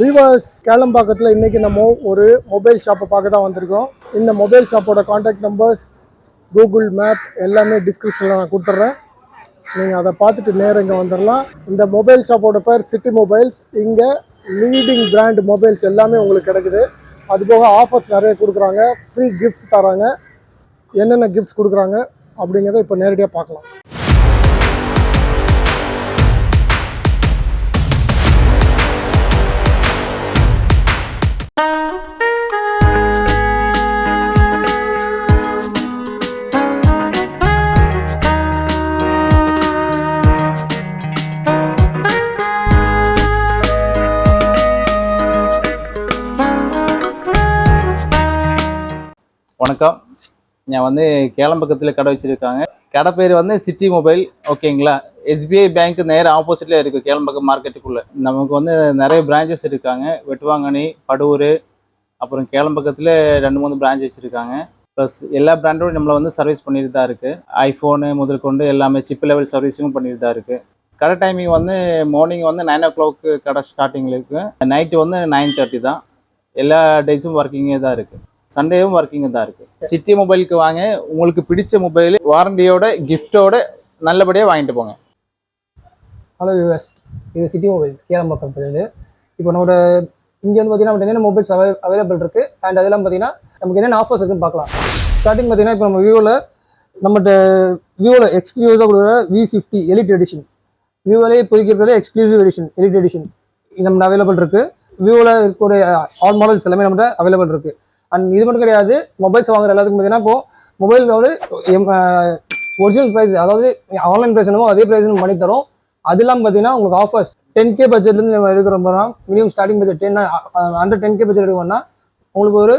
Beavers கேளம்பாக்கத்தில் இன்றைக்கி நம்ம ஒரு மொபைல் ஷாப்பை பார்க்க தான் வந்திருக்கோம். இந்த மொபைல் ஷாப்போட காண்டாக்ட் நம்பர்ஸ், கூகுள் மேப் எல்லாமே டிஸ்கிரிப்ஷனில் நான் கொடுத்துட்றேன். நீங்கள் அதை பார்த்துட்டு நேரம் இங்கே வந்துடலாம். இந்த மொபைல் ஷாப்போட பேர் சிட்டி மொபைல்ஸ். இங்கே லீடிங் பிராண்ட் மொபைல்ஸ் எல்லாமே உங்களுக்கு கிடைக்குது. அதுபோக ஆஃபர்ஸ் நிறைய கொடுக்குறாங்க, ஃப்ரீ கிஃப்ட்ஸ் தராங்க. என்னென்ன கிஃப்ட்ஸ் கொடுக்குறாங்க அப்படிங்கிறத இப்போ நேரடியாக பார்க்கலாம். வணக்கம். நான் வந்து கேளம்பக்கத்தில் கடை வச்சுருக்காங்க. கடை பேர் வந்து சிட்டி மொபைல். ஓகேங்களா? எஸ்பிஐ பேங்க் நேர ஆப்போசிட்ல இருக்குது கேளம்பக்கம் மார்க்கெட்டுக்குள்ளே. நமக்கு வந்து நிறைய பிரான்ச்சஸ் இருக்காங்க. வெட்டுவாங்கனி, படூர், அப்புறம் கேளம்பக்கத்தில் 2-3 பிரான்ச் வச்சுருக்காங்க. ப்ளஸ் எல்லா பிராண்டோடும் நம்மளை வந்து சர்வீஸ் பண்ணிட்டு தான் இருக்குது. ஐஃபோனு முதல் கொண்டு எல்லாமே சிப் லெவல் சர்வீஸும் பண்ணிட்டு தான் இருக்குது. கடை டைமிங் வந்து மார்னிங் வந்து 9 o'clock கடை ஸ்டார்டிங்கில் இருக்குது. நைட்டு வந்து 9:30 தான். எல்லா டேஸும் ஒர்க்கிங்கே தான் இருக்குது. சண்டேவும் ஒர்க்கிங் தான் இருக்குது. சிட்டி மொபைலுக்கு வாங்க, உங்களுக்கு பிடிச்ச மொபைல் வாரண்டியோட கிஃப்டோட நல்லபடியாக வாங்கிட்டு போங்க. ஹலோ வியூவர்ஸ், இது சிட்டி மொபைல் கேளம்பாக்கத்துலேருந்து. இப்போ நம்மளோட இங்கே வந்து பார்த்தீங்கன்னா நம்ம என்னென்ன மொபைல்ஸ் அவைலபிள் இருக்குது அண்ட் அதெல்லாம் பார்த்தீங்கன்னா நமக்கு என்னென்ன ஆஃபர்ஸ் இருக்குன்னு பார்க்கலாம். ஸ்டார்டிங் பார்த்தீங்கன்னா இப்போ நம்ம விவோவில் எக்ஸ்க்ளூசிவாக கொடுக்குற V50 எலிட் எடிஷன், விவோலேயே இப்போதைக்கு எக்ஸ்க்ளூசிவ் எடிஷன் எலிட் எடிஷன் இது நம்ம அவைலபிள் இருக்குது. விவோவில் இருக்கக்கூடிய ஆல் மாடல்ஸ் எல்லாமே நம்மகிட்ட அவைலபிள் இருக்குது. அண்ட் இது மட்டும் கிடையாது, மொபைல்ஸ் வாங்குற எல்லாத்துக்கும் பார்த்தீங்கன்னா இப்போ மொபைலோட ஒரிஜினல் ப்ரைஸ், அதாவது ஆன்லைன் ப்ரைஸ் என்னமோ அதே ப்ரைஸ் பண்ணி தரோம். அது இல்லாமல் பார்த்தீங்கன்னா உங்களுக்கு ஆஃபர்ஸ் 10K பட்ஜெட்லேருந்து நம்ம எடுக்கிறோம். Minimum starting budget 10 10K budget எடுக்கணும்னா உங்களுக்கு ஒரு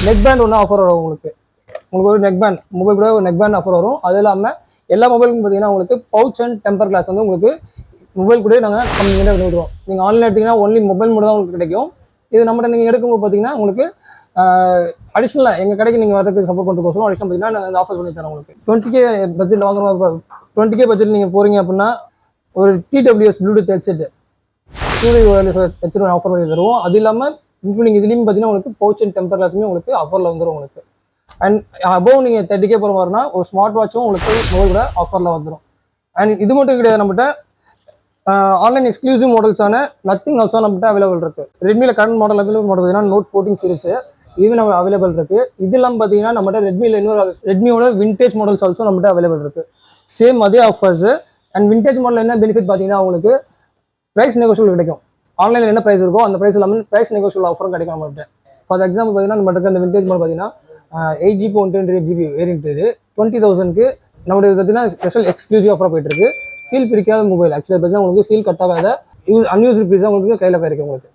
நெக் பேண்ட் ஒன்று ஆஃபர் வரும். உங்களுக்கு ஒரு நெக் பேண்ட், மொபைல் கூட ஒரு நெக் பேண்ட் ஆஃபர் வரும். அது இல்லாமல் எல்லா மொபைலுக்கும் பார்த்தீங்கன்னா உங்களுக்கு பவுச் அண்ட் டெம்பர் கிளாஸ் வந்து உங்களுக்கு மொபைல் கூட நாங்கள் கம்மியாக கொடுக்குறோம். நீங்கள் ஆன்லைன் எடுத்திங்கன்னா ஒன்லி மொபைல் மட்டும் தான் உங்களுக்கு கிடைக்கும். இது நம்மகிட்ட நீங்கள் எடுக்கும்போது பார்த்தீங்கன்னா உங்களுக்கு அடிஷ்னலாக எங்கள் கடைக்கு நீங்கள் வரதுக்கு சப்போர்ட் பண்ணுறதுக்கோசரம் அடிஷ்னல் பார்த்தீங்கன்னா நாங்கள் இந்த ஆஃபர் பண்ணி தரோம். உங்களுக்கு 20K பட்ஜெட் வாங்குற 20K பட்ஜெட் நீங்கள் போகிறீங்க அப்படின்னா ஒரு TWS ப்ளூடூத் ஹெட்செட் ஆஃபர் பண்ணி தருவோம். அது இல்லாமல் இன்க்ளூடிங் இதுலேயும் பார்த்தீங்கன்னா உங்களுக்கு பவுச் அண்ட் டெம்பர் கிளாஸுமே உங்களுக்கு ஆஃபரில் வந்துடும் உங்களுக்கு. அண்ட் அபோவ் நீங்கள் 30K போகிற மாதிரினா ஒரு ஸ்மார்ட் வாட்சும் உங்களுக்கு மொபைல் கூட ஆஃபரில் வந்துடும். அண்ட் இது மட்டும் கிடையாது, நம்மகிட்ட ஆன்லைன் எக்ஸ்க்ளூசிவ் மாடல்ஸான நத்திங் ஆல்சோ நம்மகிட்ட அவைலபிள் இருக்குது. ரெட்மியில் கரண்ட் மாடல் அவைலபிள் மாடல் பார்த்தீங்கன்னா Note 14 சீரிஸ் இதுவே நம்ம அவைலபிள் இருக்குது. இது இல்லாமல் பார்த்தீங்கன்னா நம்மகிட்ட ரெட்மியோட விண்டேஜ் மாடல்ஸ் ஆல்சோ நம்மகிட்ட அவைலபிள் இருக்குது. சேம் அதே ஆஃபர்ஸ். அண்ட் விண்டேஜ் மாடல் என்ன பெனிஃபிட் பார்த்தீங்கன்னா உங்களுக்கு ப்ரைஸ் நெகோஷியபிள் கிடைக்கும். ஆன்லைனில் என்ன ப்ரைஸ் இருக்கோ அந்த ப்ரைஸ் இல்லாமல் ப்ரைஸ் நெகோஷியபிள் ஆஃபரும் கிடைக்கும் நம்மகிட்ட. ஃபார் எக்ஸாம்பிள் பார்த்தீங்கன்னா நம்மகிட்ட இந்த விண்டேஜ் மாடல் பார்த்தீங்கன்னா 8GB 128GB வேரியன்ட் இது 20,000க்கு நம்மளுடைய பார்த்தீங்கன்னா ஸ்பெஷல் எக்ஸ்க்ளூசிவ் ஆஃபராக போயிட்டு இருக்கு. சீல் பிரிக்காத மொபைல். ஆக்சுவலாக பார்த்தீங்கன்னா உங்களுக்கு சீல் கட் ஆகாத அன்யூஸ்டு பீஸாக உங்களுக்கு கையில் கிடைக்கும். உங்களுக்கு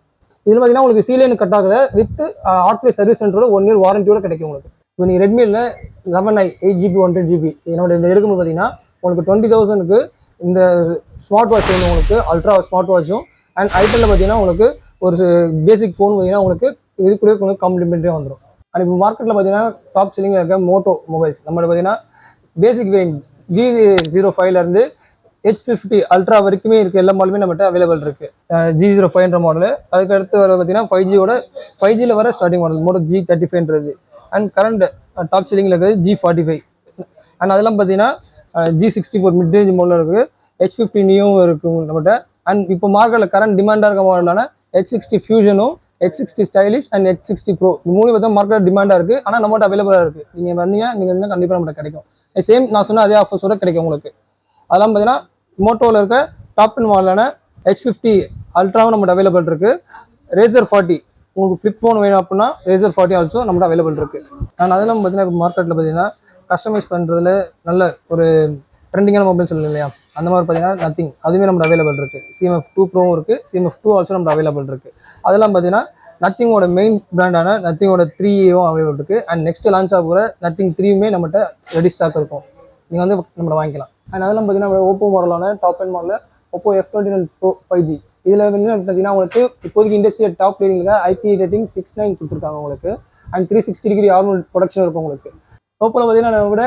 இதில் பார்த்தீங்கன்னா உங்களுக்கு சீலேன்னு கட் ஆகுது வித் ஆர்டிஐ சர்வீஸ் சென்டரோட 1 year வாரண்டியோட கிடைக்கும் உங்களுக்கு. இப்போ நீங்கள் ரெட்மியில் 8GB 128GB என்னோட இந்த எடுக்கும்போது பார்த்தீங்கன்னா உங்களுக்கு 20,000க்கு இந்த ஸ்மார்ட் வாட்ச் வந்து உங்களுக்கு அல்ட்ரா ஸ்மார்ட் வாட்சும் அண்ட் ஐட்டனில் பார்த்தீங்கன்னா உங்களுக்கு ஒரு பேசிக் ஃபோன் பார்த்தீங்கன்னா உங்களுக்கு இது கூட உங்களுக்கு காம்ப்ளிமெண்ட்ரியாக வந்துடும். அண்ட் இப்போ மார்க்கெட்டில் பார்த்தீங்கன்னா டாப் செல்லிங் இருக்க மோட்டோ மொபைல்ஸ் நம்மளோட பார்த்தீங்கன்னா பேசிக் வேரியன்ட் G05லேருந்து H50 அல்ட்ரா வரைக்குமே இருக்குது. எல்லா மாடலுமே நம்மகிட்ட அவைலபிள் இருக்குது. G05 model. அதுக்கு அடுத்து வர பார்த்தீங்கன்னா 5Gயில் வர starting model Moto G35. And current top செல்லிங்கில் இருக்கிறது G45. அண்ட் அதெல்லாம் பார்த்தீங்கன்னா G64 மிட் ரேஞ்ச் மாடலில் இருக்குது. H50 நியூவும் இருக்குது நம்மகிட்ட. அண்ட் இப்போ மார்க்கெட்டில் கரண்ட் டிமாண்டாக இருக்க மாடலான H60 ஃபியூஷனும், H60 stylish and H60 Pro இது 3 பார்த்தா மார்க்கெட் டிமாண்டாக இருக்குது. ஆனால் நம்மகிட்ட அவைலபிளாக இருக்குது. நீங்கள் வந்தீங்கன்னா கண்டிப்பாக நம்மகிட்ட கிடைக்கும். சேம் நான் சொன்ன அதே ஆஃபர்ஸோட கிடைக்கும் உங்களுக்கு. அதெல்லாம் பார்த்தீங்கன்னா மோட்டோவில் இருக்க டாப் 10 மாடலான H50 அல்ட்ராவும் நம்மகிட்ட அவைலபிள் இருக்குது. Razer 40 உங்களுக்கு ஃப்ளிப் ஃபோன் வேணும் அப்படின்னா Razer 40 ஆல்சோ நம்மகிட்ட அவைலபிள் இருக்குது. அண்ட் அதெல்லாம் பார்த்தீங்கன்னா இப்போ மார்க்கெட்டில் பார்த்தீங்கன்னா கஸ்டமைஸ் பண்ணுறதுல நல்ல ஒரு ட்ரெண்டிங்கான மொபைல் சொல்லணும் இல்லையா, அந்த மாதிரி பார்த்தீங்கன்னா நத்திங் அதுவுமே நம்மகிட்ட அவைலபிள் இருக்குது. CMF2 ப்ரோவும் இருக்குது, CMF2 ஆல்சோ நம்மகிட்ட அவைலபிள் இருக்குது. அதெல்லாம் பார்த்தீங்கன்னா நத்திங்கோட மெயின் பிராண்டான நத்திங்கோட 3A அவைலபிள் இருக்குது. அண்ட் நெக்ஸ்ட் லான்ச் ஆக போகிற நத்திங் 3மே நம்மகிட்ட ரெடி ஸ்டாக் இருக்கும். நீங்கள் வந்து நம்மளை வாங்கிக்கலாம். அண்ட் அதெல்லாம் பார்த்தீங்கன்னா ஓப்போ மாடலான டாப் 10 மாடலில் ஓப்போ F29 Pro 5G இதில் வந்து பார்த்தீங்கன்னா உங்களுக்கு இப்போதைக்கு இண்டஸ்ட்ரியல் டாப் ரேட்டிங்கில் IP ரேட்டிங் 6.9 கொடுத்துருக்காங்க உங்களுக்கு. அண்ட் 360 degree ஆர்மல் ப்ரொடக்ஷன் இருக்கும் உங்களுக்கு. ஓப்போவில் பார்த்தீங்கன்னா நம்ம கூட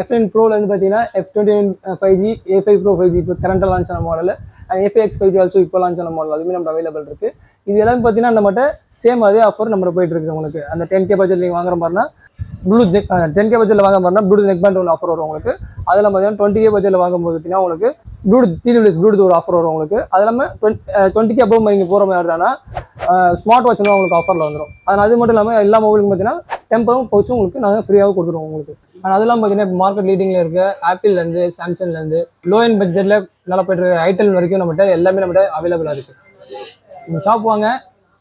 F9 ப்ரோலேருந்து பார்த்தீங்கன்னா F29 5G, A5 Pro 5G இப்போ கரண்ட்டாக லான்ச் ஆன model. And A5X 5G also இப்போ லான்ச் ஆன மாடல் அதுவுமே நம்ம அவைலபிள் இருக்குது. இது எல்லாமே பார்த்தீங்கன்னா நம்மகிட்ட சேம் அதே ஆஃபர் நம்ம போயிட்டு இருக்கு உங்களுக்கு. அந்த 10K பட்ஜெட் நீங்கள் வாங்குற மாதிரினா ப்ளூடூத் 10K பட்ஜெட்டில் வாங்க மாதிரினா ப்ளூடூத் நெக் பேண்ட் ஒன்று ஆஃபர் வரும் உங்களுக்கு. அதெல்லாம் பார்த்தீங்கன்னா 20K பட்ஜெட்டில் வாங்கும்போது பார்த்தீங்கன்னா உங்களுக்கு ப்ளூடூத் ஒரு ஆஃபர் வரும் உங்களுக்கு. அது இல்லாமல் 20K அபவ் நீங்கள் போகிற மாதிரி இருந்தானா ஸ்மார்ட் வாட்ச் வந்து உங்களுக்கு ஆஃபரில் வந்துடும். அது மட்டும் இல்லாமல் எல்லா மொபைலுக்கும் பார்த்தீங்கன்னா டெம்பரும் பவுச்சும் உங்களுக்கு நாங்கள் ஃப்ரீயாக கொடுத்துருவோம் உங்களுக்கு. அதெல்லாம் பார்த்தீங்கன்னா இப்போ மார்க்கெட் லீடிங்கில் இருக்க ஆப்பிள்லேருந்து சாம்சங்லேருந்து லோ அண்ட் பட்ஜெட்டில் நல்லா போய்ட்டு இருக்க ஐட்டல் வரைக்கும் நம்மகிட்ட எல்லாமே நம்மகிட்ட அவைலபிளாக இருக்குது. நீங்கள் ஷாப் வாங்க,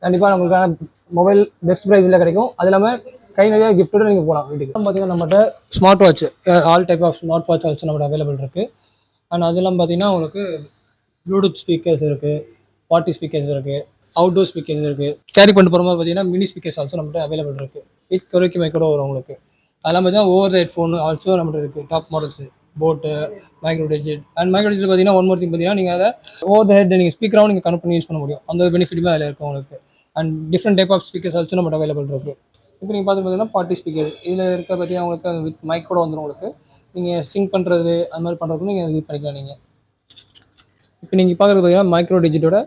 கண்டிப்பாக நம்மளுக்கான மொபைல் பெஸ்ட் ப்ரைஸில் கிடைக்கும். அது இல்லாமல் கை நிறைய கிஃப்ட்டோட நீங்கள் போகலாம் வீட்டுக்கு. பார்த்தீங்கன்னா நம்மகிட்ட smart watch all type of smart watch also நம்மகிட்ட அவைலபிள் இருக்குது. அண்ட் அதெல்லாம் பார்த்தீங்கன்னா உங்களுக்கு ப்ளூடூத் ஸ்பீக்கர்ஸ் இருக்குது, 40 ஸ்பீக்கர்ஸ் இருக்குது, அவுட்டோர் ஸ்பீக்கர்ஸ் இருக்குது. கேரி பண்ணிட்டு போகிற மாதிரி பார்த்தீங்கன்னா மினி ஸ்பீக்கர்ஸ் ஆல்சோ நம்மகிட்ட அவைலபிள் இருக்குது. வித் குறைக்கு மைக்கோட வரும் உங்களுக்கு. அதெல்லாம் பார்த்தீங்கன்னா ஓவர் த ஹெட்ஃபோன் ஆல்சோ நம்மகிட்ட இருக்குது. டாப் மாடல்ஸு போட்டு மைக்ரோ டிஜிட் பார்த்தீங்கன்னா ஒன் மோர் திங் பார்த்தீங்கன்னா நீங்கள் அதை ஓவர் த ஹெட் நீங்கள் ஸ்பீக்கராகவும் நீங்கள் கனெக்ட் பண்ணி யூஸ் பண்ண முடியும். அந்த பெனிஃபிட்டுமே அதில் இருக்கும் உங்களுக்கு. And different type of speakers also நம்மகிட்ட அவைலபிள் இருக்குது. இப்போ நீங்கள் பார்த்தீங்கன்னா 40 ஸ்பீக்கர்ஸ் இதில் இருக்க பார்த்தீங்கன்னா உங்களுக்கு வித் மைக்கோட வந்துடும் உங்களுக்கு. நீங்கள் சிங்க் பண்ணுறது அது மாதிரி பண்ணுறதுக்கு நீங்கள் இது பண்ணிக்கலாம். நீங்கள் இப்போ நீங்கள் பார்க்குறது பார்த்தீங்கன்னா மைக்ரோ டிஜிட்டோட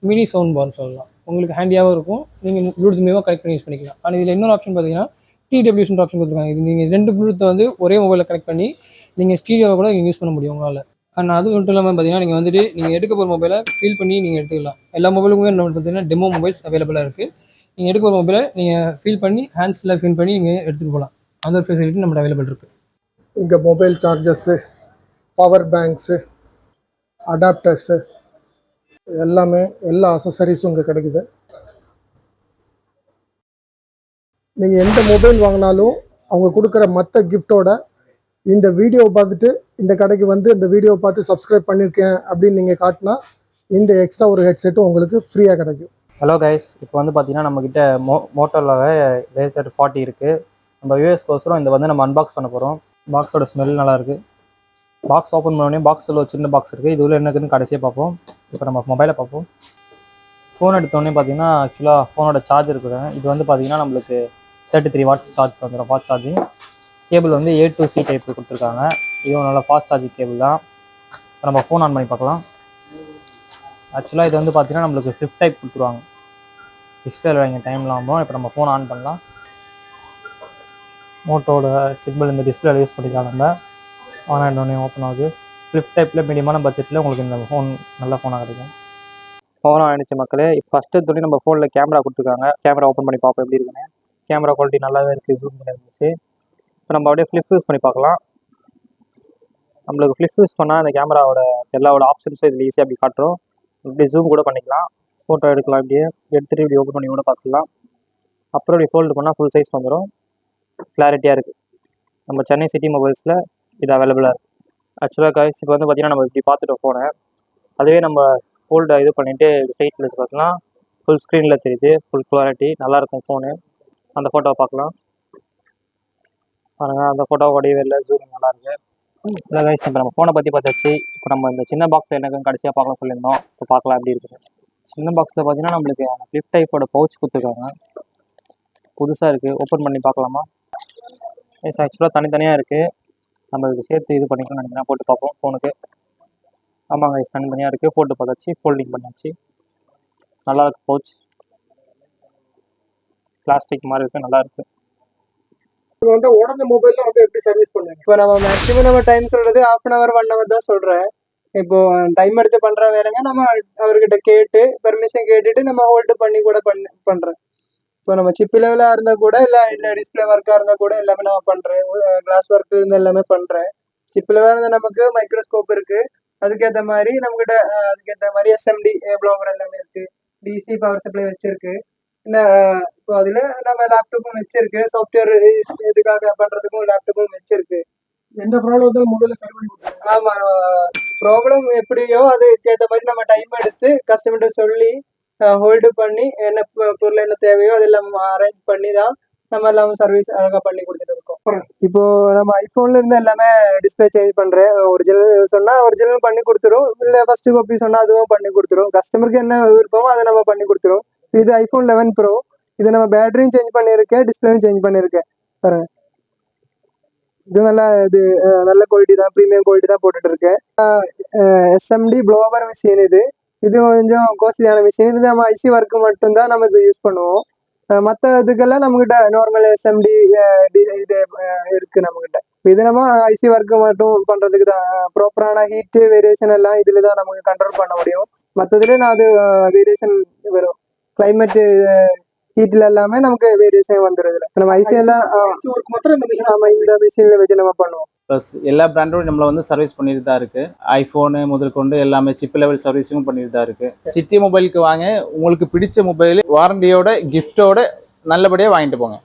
மினி சவுண்ட் பார்னு சொல்லலாம். உங்களுக்கு ஹேண்டியாகவும் இருக்கும். நீங்கள் ப்ளூடூத் மூலமாக கனெக்ட் பண்ணி யூஸ் பண்ணிக்கலாம். ஆனால் இதில் இன்னொரு ஆப்ஷன் பார்த்தீங்கன்னா TWS ஆப்ஷன் கொடுத்துருக்காங்க. இது நீங்கள் 2 ப்ளூடூத்தை வந்து ஒரே மொபைலில் கனெக்ட் பண்ணி நீங்கள் ஸ்டீரியோவை கூட நீங்கள் யூஸ் பண்ண முடியும் உங்களால். அண்ட் அது மட்டும் இல்லாமல் பார்த்தீங்கன்னா நீங்கள் வந்துட்டு நீங்கள் எடுக்க போகிற மொபைலை ஃபீல் பண்ணி நீங்கள் எடுத்துக்கலாம். எல்லா மொபைலுக்குமே நம்ம பார்த்தீங்கன்னா டெமோ மொபைல்ஸ் அவைலபிளாக இருக்குது. நீங்கள் எடுக்க போகிற மொபைலை நீங்கள் ஃபீல் பண்ணி ஹேண்ட்ஸில் ஃபீல் பண்ணி நீங்கள் எடுத்துகிட்டு போகலாம். அந்த ஒரு ஃபெசிலிட்டி நம்மகிட்ட அவைலபிள் இருக்குது. இங்கே மொபைல் சார்ஜர்ஸு, பவர் பேங்க்ஸு, அடாப்டர்ஸு எல்லாமே எல்லா அசசரிஸும் இங்கே கிடைக்குது. நீங்கள் எந்த மொபைல் வாங்கினாலும் அவங்க கொடுக்குற மற்ற கிஃப்டோட இந்த வீடியோவை பார்த்துட்டு இந்த கடைக்கு வந்து இந்த வீடியோவை பார்த்து சப்ஸ்கிரைப் பண்ணியிருக்கேன் அப்படின்னு நீங்கள் காட்டினா இந்த எக்ஸ்ட்ரா ஒரு ஹெட்செட்டும் உங்களுக்கு ஃப்ரீயாக கிடைக்கும். ஹலோ கைஸ், இப்போ வந்து பார்த்தீங்கன்னா நம்மக்கிட்ட மோட்டோவில் லேசர் 40 இருக்குது. நம்ம யூஎஸ்கோசரம் இந்த வந்து நம்ம அன்பாக்ஸ் பண்ண போகிறோம். பாக்ஸோட ஸ்மெல் நல்லாயிருக்கு. பாக்ஸ் ஓப்பன் பண்ணோடனே பாக்ஸில் ஒரு சின்ன பாக்ஸ் இருக்குது. இது உள்ள என்ன இருக்குதுன்னு கடைசியாக பார்ப்போம். இப்போ நம்ம மொபைலை பார்ப்போம். ஃபோன் எடுத்தோடனே பார்த்தீங்கன்னா ஆக்சுவலாக ஃபோனோட சார்ஜ் இருக்குது. இது வந்து பார்த்தீங்கன்னா நம்மளுக்கு 33 வாட்ஸ் சார்ஜ் வந்துடும். ஃபாஸ்ட் சார்ஜிங் கேபிள் வந்து A to C டைப் கொடுத்துருக்காங்க. இதுவும் நல்லா ஃபாஸ்ட் சார்ஜிங் கேபிள் தான். இப்போ நம்ம ஃபோன் ஆன் பண்ணி பார்க்கலாம். ஆக்சுவலாக இது வந்து பார்த்தீங்கன்னா நம்மளுக்கு ஃப்ளிப் டைப் கொடுத்துருவாங்க. டிஸ்பிளேல வைங்க டைம் இல்லாமல். இப்போ நம்ம ஃபோன் ஆன் பண்ணலாம். மோட்டோட சிம்பிள் இந்த டிஸ்பிளேல யூஸ் பண்ணிக்கலாம். நம்ம ஆன் ஆனோடனே ஓப்பன் ஆகுது. ஃப்ளிப் டைப்பில் மீடியமான பட்ஜெட்டில் உங்களுக்கு இந்த ஃபோன் நல்ல ஃபோனாக கிடைக்கும். ஃபோன் ஆகிடுச்சு மக்களே. இப்போ ஃபஸ்ட்டு துணி நம்ம ஃபோனில் கேமரா கொடுத்துருக்காங்க. கேமரா ஓப்பன் பண்ணி பார்ப்போம் எப்படி இருக்குன்னு. கேமரா குவாலிட்டி நல்லாவே இருக்குது. ஜூம் பண்ணி இருந்துச்சு. இப்போ நம்ம அப்படியே ஃப்ளிப் யூஸ் பண்ணி பார்க்கலாம். நம்மளுக்கு ஃப்ளிப் யூஸ் பண்ணால் அந்த கேமராவோட எல்லாவோட ஆப்ஷன்ஸும் இதில் ஈஸியாக அப்படி காட்டுறோம். இப்படி ஜூம் கூட பண்ணிக்கலாம். ஃபோட்டோ எடுக்கலாம். இப்படியே எடுத்துகிட்டு இப்படி ஓப்பன் பண்ணி கூட பார்த்துக்கலாம். அப்புறம் இப்படி ஃபோல்டு பண்ணால் ஃபுல் சைஸ் வந்துடும். கிளாரிட்டியாக இருக்குது. நம்ம சென்னை சிட்டி மொபைல்ஸில் இது அவைலபிளாக இருக்குது. ஆக்சுவலாக கைஸ் இப்போ வந்து பார்த்திங்கன்னா நம்ம இப்படி பார்த்துட்டு ஃபோனை அதுவே நம்ம ஃபோல்டை இது பண்ணிவிட்டு சைட்டில் வச்சு பார்க்கலாம். ஃபுல் ஸ்க்ரீனில் தெரியுது. ஃபுல் கிளாரிட்டி நல்லாயிருக்கும் ஃபோனு. அந்த ஃபோட்டோவை பார்க்கலாம் பாருங்கள். அந்த ஃபோட்டோ வடிவே இல்லை. ஜூம் நல்லாயிருக்கு. இல்லை கைஸ், இப்போ நம்ம ஃபோனை பற்றி பார்த்தாச்சு. இப்போ நம்ம இந்த சின்ன பாக்ஸில் எனக்கு கடைசியாக பார்க்கலாம் சொல்லியிருந்தோம். இப்போ பார்க்கலாம் எப்படி இருக்குது. சின்ன பாக்ஸில் பார்த்தீங்கன்னா நம்மளுக்கு ஃப்ளிப் டைப்போட பவுச் கொடுத்துருக்காங்க. புதுசாக இருக்குது. ஓப்பன் பண்ணி பார்க்கலாமா? கைஸ் ஆக்சுவலாக தனித்தனியாக இருக்குது. நம்ம இதுக்கு சேர்த்து இது பண்ணிக்கலாம்னு நினைக்கிறேன். போட்டு பார்ப்போம் ஃபோனுக்கு. ஆமாங்க கைஸ், தனித்தனியாக இருக்குது. போட்டு பார்த்தாச்சு. ஃபோல்டிங் பண்ணாச்சு. நல்லாயிருக்கு. பவுச் பிளாஸ்டிக் மாதிரி இருக்குது. நல்லாயிருக்கு. இது வந்து உடஞ்ச மொபைலில் வந்து எப்படி சர்வீஸ் பண்ணுவீங்க? இப்போ நம்ம மேக்ஸிமம் நம்ம டைம் சொல்றது 1/2 hour 1 hour தான் சொல்றேன். இப்போ டைம் எடுத்து பண்ற வேலைங்க நம்ம அவர்கிட்ட கேட்டு பெர்மிஷன் கேட்டுட்டு நம்ம ஹோல்டு பண்ணி கூட பண்றேன். இப்போ நம்ம சிப் லெவலாக இருந்தால் கூட இல்லை டிஸ்பிளே ஒர்க்காக இருந்தால் கூட எல்லாமே நம்ம பண்ணுறேன். கிளாஸ் ஒர்க் இருந்து எல்லாமே பண்ணுறேன். சிப் லெவலாக இருந்தால் நமக்கு மைக்ரோஸ்கோப் இருக்குது. அதுக்கேற்ற மாதிரி நம்மகிட்ட அதுக்கேற்ற மாதிரி SMD ப்ளோவர் எல்லாமே இருக்குது. DC பவர் சப்ளை வச்சிருக்கு. இப்போ அதில் நம்ம லேப்டாப்பும் வச்சிருக்கு. சாஃப்ட்வேர் இதுக்காக பண்ணுறதுக்கும் லேப்டாப்பும் வச்சிருக்கு. எந்த ப்ராப்ளம் வந்தாலும் மொபைலில் சரி பண்ணி கொடுத்துருங்க. ஆமாம், ப்ராப்ளம் எப்படியோ அதுக்கேற்ற மாதிரி நம்ம டைம் எடுத்து கஸ்டமர்கிட்ட சொல்லி ஹோல்டு பண்ணி என்ன பொருள் என்ன தேவையோ அதெல்லாம் அரேஞ்ச் பண்ணி தான் நம்ம எல்லாம் சர்வீஸ் அழகாக பண்ணி கொடுத்துட்டு இருக்கோம். இப்போ நம்ம ஐஃபோன்ல இருந்து எல்லாமே டிஸ்பிளே சேஞ்ச் பண்ணுறேன். ஒரிஜினல் சொன்னால் ஒரிஜினல் பண்ணி கொடுத்துரும். இல்லை ஃபர்ஸ்ட் காப்பி சொன்னால் அதுவும் பண்ணி கொடுத்துரும். கஸ்டமருக்கு என்ன விருப்பமோ அதை நம்ம பண்ணி கொடுத்துரும். இது iPhone 11 Pro. இது நம்ம பேட்டரியும் சேஞ்ச் பண்ணியிருக்கேன், டிஸ்பிளேயும் சேஞ்ச் பண்ணியிருக்கேன். பாருங்க, இது நல்ல குவாலிட்டி தான், ப்ரீமியம் குவாலிட்டி தான் போட்டுட்டு இருக்கேன். SMD ப்ளோவர் மிஷின் இது. இது கொஞ்சம் காஸ்ட்லியான மிஷின். இது நம்ம ஐசி ஒர்க்கு மட்டும்தான் நம்ம இது யூஸ் பண்ணுவோம். மற்ற இதுக்கெல்லாம் நம்மகிட்ட நார்மல் எஸ்எம்டி இது இருக்கு நம்மகிட்ட. இது நம்ம ஐசி ஒர்க்கு மட்டும் பண்றதுக்கு தான் ப்ராப்பரான ஹீட் வேரியேஷன் எல்லாம் இதுல தான் நமக்கு கண்ட்ரோல் பண்ண முடியும். மற்றதுல நான் அது வேரியேஷன் வரும். கிளைமேட் ஹீட்ல எல்லாமே நமக்கு வேரியேஷன் வந்துடுது. நம்ம ஐசி எல்லாம் நம்ம இந்த மிஷின்ல வச்சு நம்ம பண்ணுவோம். ப்ளஸ் எல்லா பிராண்டோடும் நம்மளை வந்து சர்வீஸ் பண்ணிட்டு தான் இருக்கு. ஐஃபோனு முதல் கொண்டு எல்லாமே சிப் லெவல் சர்வீஸும் பண்ணிட்டு தான் இருக்கு. சிட்டி மொபைலுக்கு வாங்க, உங்களுக்கு பிடிச்ச மொபைல் வாரண்டியோட கிஃப்டோட நல்லபடியாக வாங்கிட்டு போங்க.